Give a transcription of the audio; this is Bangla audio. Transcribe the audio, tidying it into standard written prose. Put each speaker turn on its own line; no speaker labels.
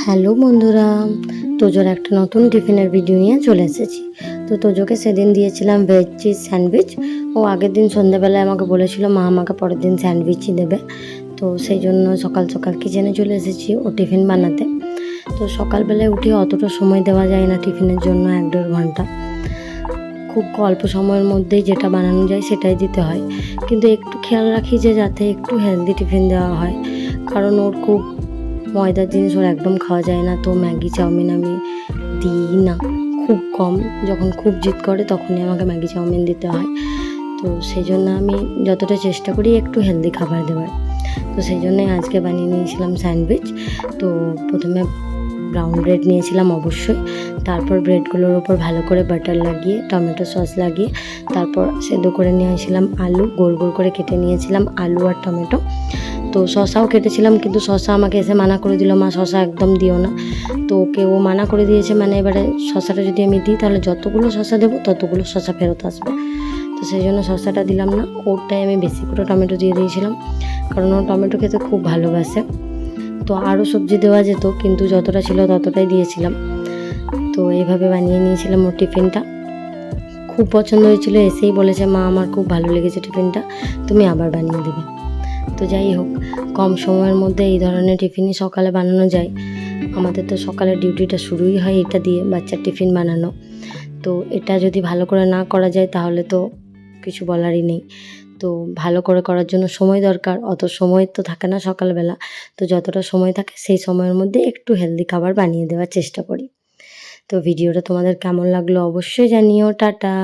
হ্যালো বন্ধুরা, তোজোর একটা নতুন টিফিনের ভিডিও নিয়ে চলে এসেছি। তো তোজোকে সেদিন দিয়েছিলাম ভেজ চিজ স্যান্ডউইচ। ও আগের দিন সন্ধ্যেবেলায় আমাকে বলেছিল মা আমাকে পরের দিন স্যান্ডউইচই দেবে। তো সেই জন্য সকাল সকাল কিচেনে চলে এসেছি ও টিফিন বানাতে। তো সকালবেলায় উঠে অতটা সময় দেওয়া যায় না টিফিনের জন্য, 1-1.5 ঘন্টা। খুব অল্প সময়ের মধ্যেই যেটা বানানো যায় সেটাই দিতে হয়, কিন্তু একটু খেয়াল রাখি যে যাতে একটু হেলদি টিফিন দেওয়া হয়, কারণ ওর খুব ময়দার জিনিস ওর একদম খাওয়া যায় না। তো ম্যাগি চাউমিন আমি দিই না, খুব কম। যখন খুব জিদ করে তখনই আমাকে ম্যাগি চাউমিন দিতে হয়। তো সেই জন্য আমি যতটা চেষ্টা করি একটু হেলদি খাবার দেওয়ার। তো সেই জন্যই আজকে বানিয়ে নিয়েছিলাম স্যান্ডউইচ। তো প্রথমে ব্রাউন ব্রেড নিয়েছিলাম অবশ্যই, তারপর ব্রেডগুলোর ওপর ভালো করে বাটার লাগিয়ে টমেটো সস লাগিয়ে তারপর সেদ্ধ করে নিয়েছিলাম আলু, গোল গোল করে কেটে নিয়েছিলাম আলু আর টমেটো। তো শসাও কেটেছিলাম, কিন্তু শসা আমাকে এসে মানা করে দিল, মা শসা একদম দিও না। তো ওকে ও মানা করে দিয়েছে, মানে এবারে শসাটা যদি আমি দিই তাহলে যতগুলো শসা দেবো ততগুলো শসা ফেরত আসবে। তো সেই জন্য শসাটা দিলাম না, ওটাই আমি বেশি করে টমেটো দিয়ে দিয়েছিলাম, কারণ ও টমেটো খেতে খুব ভালোবাসে। তো আরও সবজি দেওয়া যেত, কিন্তু যতটা ছিল ততটাই দিয়েছিলাম। তো এইভাবে বানিয়ে নিয়েছিলাম ওর টিফিনটা। খুব পছন্দ হয়েছিল, এসেই বলেছে মা আমার খুব ভালো লেগেছে টিফিনটা, তুমি আবার বানিয়ে দেবে। তো যাই হোক, কম সময়ের মধ্যে এই ধরনের টিফিনই সকালে বানানো যায়। আমাদের তো সকালে ডিউটিটা শুরুই হয় এটা দিয়ে, বাচ্চার টিফিন বানানো। তো এটা যদি ভালো করে না করা যায় তাহলে তো কিছু বলারই নেই। তো ভালো করে করার জন্য সময় দরকার, অত সময় তো থাকে না সকালবেলা। তো যতটা সময় থাকে সেই সময়ের মধ্যে একটু হেলদি খাবার বানিয়ে দেওয়ার চেষ্টা করি। তো ভিডিওটা তোমাদের কেমন লাগলো অবশ্যই জানিও। টাটা।